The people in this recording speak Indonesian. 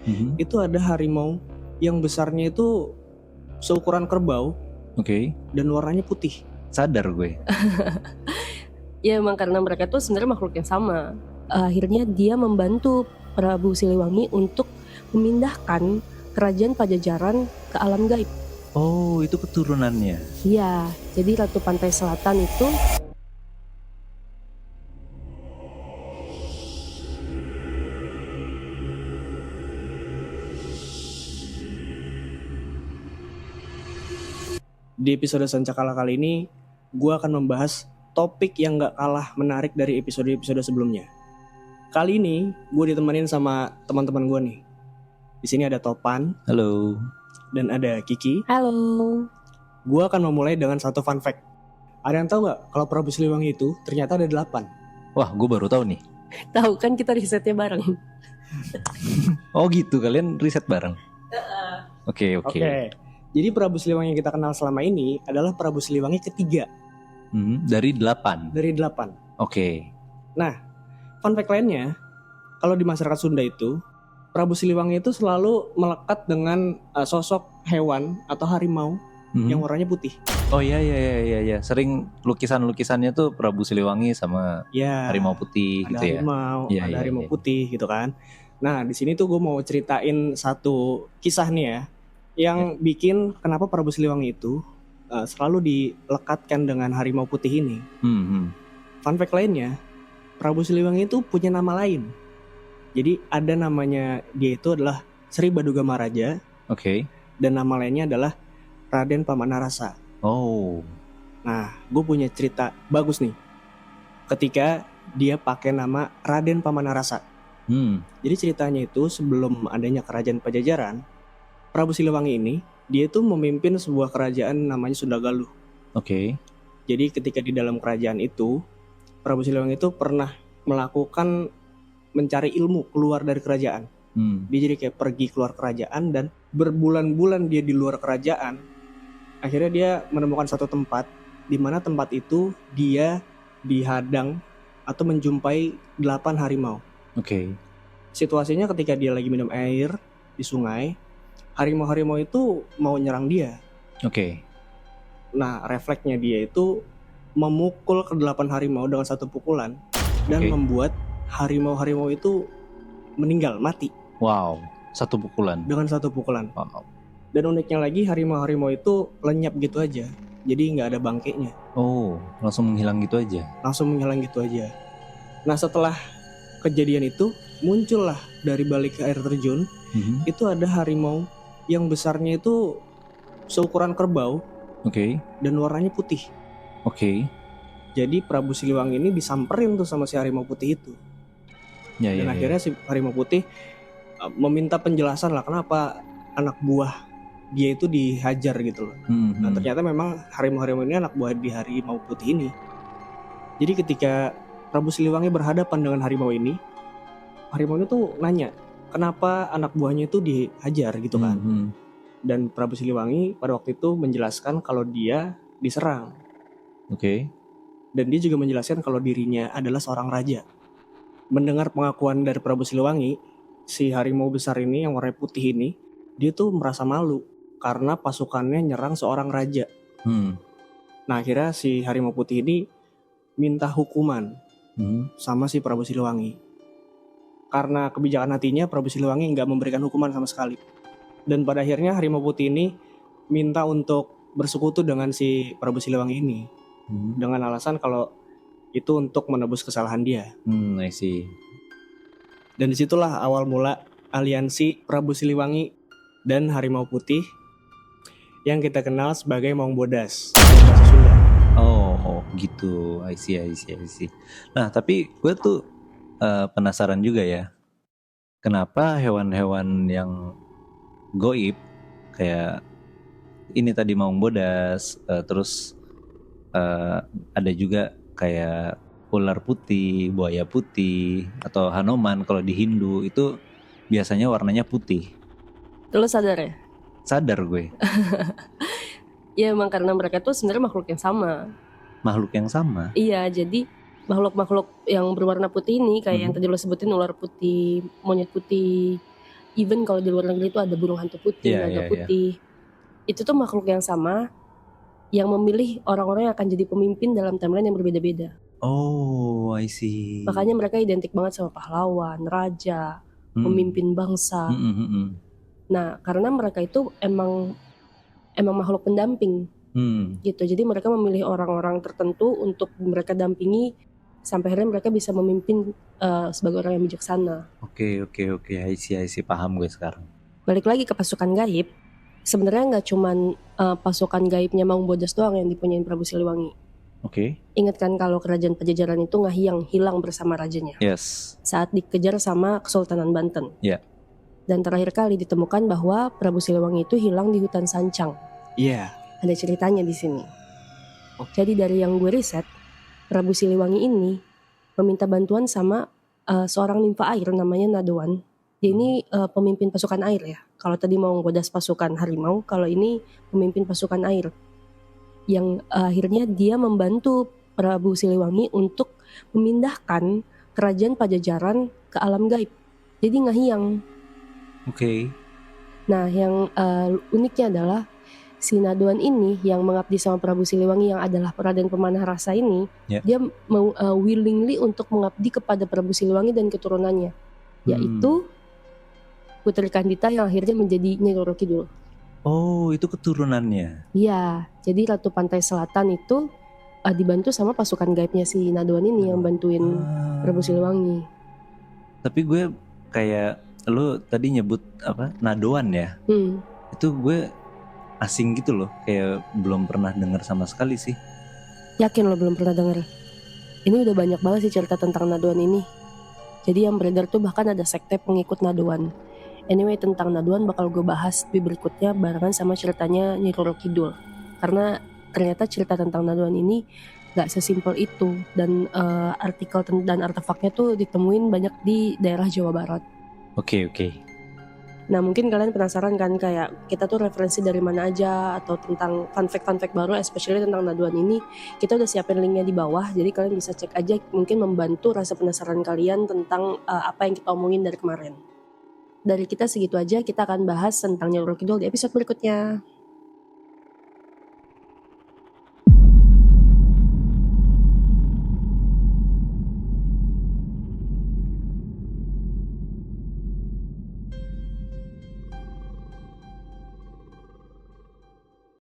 Mhm. itu ada harimau yang besarnya itu seukuran kerbau Oke. dan warnanya putih. Sadar gue. Ya emang karena mereka tuh sebenarnya makhluk yang sama. Akhirnya dia membantu Prabu Siliwangi untuk memindahkan kerajaan Pajajaran ke alam gaib. Oh, itu keturunannya. Iya, jadi Ratu Pantai Selatan itu Di episode Sancakala kali ini, gue akan membahas topik yang gak kalah menarik dari episode-episode sebelumnya. Kali ini, gue ditemenin sama teman-teman gue nih. Di sini ada Topan Halo. dan ada Kiki. halo. Gue akan memulai dengan satu fun fact. Ada yang tahu gak kalau Prabu Siliwangi itu ternyata ada 8? Wah, gue baru tahu nih. Tahu kan kita risetnya bareng. Oh gitu, kalian riset bareng. Oke. Oke. Jadi Prabu Siliwangi yang kita kenal selama ini adalah Prabu Siliwangi ketiga Dari 8. dari 8. Oke. Fun fact lainnya, kalau di masyarakat Sunda itu, Prabu Siliwangi itu selalu melekat dengan sosok hewan atau harimau yang warnanya putih. Oh iya. Sering lukisannya tuh Prabu Siliwangi sama Ya, harimau putih ada gitu ya. harimau, Iya, ada iya, harimau iya. putih gitu kan. Nah, di sini tuh gue mau ceritain satu kisah nih ya, yang bikin kenapa Prabu Siliwangi itu selalu dilekatkan dengan harimau putih ini. Fun fact lainnya, Prabu Siliwangi itu punya nama lain. Jadi ada namanya, dia itu adalah Sri Badugama-Raja, Oke. dan nama lainnya adalah Raden Pamanarasa. Oh. Nah, gue punya cerita bagus nih. Ketika dia pakai nama Raden Pamanarasa. Jadi ceritanya itu sebelum adanya kerajaan Pajajaran, Prabu Siliwangi ini dia tuh memimpin sebuah kerajaan namanya Sundagaluh. Oke. Jadi ketika di dalam kerajaan itu, Prabu Siliwangi itu pernah melakukan mencari ilmu keluar dari kerajaan. Dia jadi kayak pergi keluar kerajaan dan berbulan-bulan dia di luar kerajaan. Akhirnya dia menemukan satu tempat di mana tempat itu dia dihadang atau menjumpai 8 harimau. Oke. Situasinya ketika dia lagi minum air di sungai, harimau-harimau itu mau nyerang dia. Oke. Nah, refleksnya dia itu memukul ke-8 harimau dengan satu pukulan dan Oke. membuat harimau-harimau itu meninggal, mati Wow. Satu pukulan. dengan satu pukulan. Wow. Dan uniknya lagi harimau-harimau itu lenyap gitu aja. Jadi nggak ada bangkainya. Oh, langsung menghilang gitu aja. Langsung menghilang gitu aja. Nah, setelah kejadian itu muncullah dari balik air terjun itu ada harimau yang besarnya itu seukuran kerbau Oke. dan warnanya putih. Oke. Jadi Prabu Siliwangi ini disamperin tuh sama si harimau putih itu. Ya. Dan akhirnya si harimau putih meminta penjelasan lah kenapa anak buah dia itu dihajar gitu loh. Nah, ternyata memang harimau-harimau ini anak buah di harimau putih ini. Jadi ketika Prabu Siliwangi berhadapan dengan harimau ini tuh nanya kenapa anak buahnya itu dihajar gitu kan. Dan Prabu Siliwangi pada waktu itu menjelaskan kalau dia diserang. Oke. Dan dia juga menjelaskan kalau dirinya adalah seorang raja. Mendengar pengakuan dari Prabu Siliwangi, si harimau besar ini yang warna putih ini, dia tuh merasa malu karena pasukannya nyerang seorang raja. Nah, akhirnya si harimau putih ini minta hukuman sama si Prabu Siliwangi. Karena kebijakan hatinya, Prabu Siliwangi nggak memberikan hukuman sama sekali. Dan pada akhirnya harimau putih ini minta untuk bersekutu dengan si Prabu Siliwangi ini. Dengan alasan kalau itu untuk menebus kesalahan dia. I see. Dan disitulah awal mula aliansi Prabu Siliwangi dan harimau putih yang kita kenal sebagai Maung Bodas dalam bahasa Sunda. Oh gitu. I see. Nah, tapi gue tuh penasaran juga ya. Kenapa hewan-hewan yang goib kayak ini tadi Maung Bodas, terus ada juga kayak ular putih, buaya putih, atau Hanoman kalau di Hindu itu biasanya warnanya putih. Lu sadar ya? Sadar gue. Ya emang karena mereka tuh sebenarnya makhluk yang sama. Makhluk yang sama? Iya, jadi makhluk-makhluk yang berwarna putih ini kayak yang tadi lo sebutin, ular putih, monyet putih, even kalau di luar negeri itu ada burung hantu putih, Iya, naga iya, iya. putih. Itu tuh makhluk yang sama yang memilih orang-orang yang akan jadi pemimpin dalam timeline yang berbeda-beda. Oh, I see. Makanya mereka identik banget sama pahlawan, raja, pemimpin bangsa. Nah, karena mereka itu emang makhluk pendamping gitu. Jadi mereka memilih orang-orang tertentu untuk mereka dampingi sampai akhirnya mereka bisa memimpin sebagai orang yang bijaksana. Oke. I see. Paham gue sekarang. Balik lagi ke pasukan gaib, sebenarnya nggak cuman pasukan gaibnya Maung Bodas doang yang dipunyain Prabu Siliwangi. Oke. Ingat kan kalau kerajaan Pajajaran itu hilang bersama rajanya Yes. saat dikejar sama Kesultanan Banten. Iya. Dan terakhir kali ditemukan bahwa Prabu Siliwangi itu hilang di hutan Sancang. Iya. Ada ceritanya di sini. Jadi dari yang gue riset, Prabu Siliwangi ini meminta bantuan sama seorang nimfa air namanya Nadoan. Dia ini pemimpin pasukan air ya. Kalau tadi mau Bodas pasukan harimau, kalau ini pemimpin pasukan air. Yang akhirnya dia membantu Prabu Siliwangi untuk memindahkan kerajaan Pajajaran ke alam gaib. Jadi ngahiyang. Oke. Nah, yang uniknya adalah si Nadoan ini yang mengabdi sama Prabu Siliwangi yang adalah Raden Pemanah Rasa ini, dia mau willingly untuk mengabdi kepada Prabu Siliwangi dan keturunannya, yaitu Putri Kandita yang akhirnya menjadi Nyai Roro Kidul. Oh, itu keturunannya. Iya, jadi Ratu Pantai Selatan itu dibantu sama pasukan gaibnya si Nadoan ini yang bantuin Prabu Siliwangi. Tapi gue kayak lu tadi nyebut apa? Nadoan ya? Itu gue asing gitu loh, kayak belum pernah dengar sama sekali sih. Yakin lo belum pernah dengar? Ini udah banyak banget sih cerita tentang Nadoan ini. Jadi yang beredar tuh bahkan ada sekte pengikut Nadoan. Anyway, tentang Nadoan bakal gue bahas di berikutnya barengan sama ceritanya Nyai Roro Kidul. Karena ternyata cerita tentang Nadoan ini gak sesimpel itu. Dan artikel dan artefaknya tuh ditemuin banyak di daerah Jawa Barat. Oke. Nah mungkin kalian penasaran kan kayak kita tuh referensi dari mana aja atau tentang fun fact baru especially tentang Nadoan ini. Kita udah siapin linknya di bawah, jadi kalian bisa cek aja, mungkin membantu rasa penasaran kalian tentang apa yang kita omongin dari kemarin. Dari kita segitu aja, kita akan bahas tentang Nyai Roro Kidul di episode berikutnya.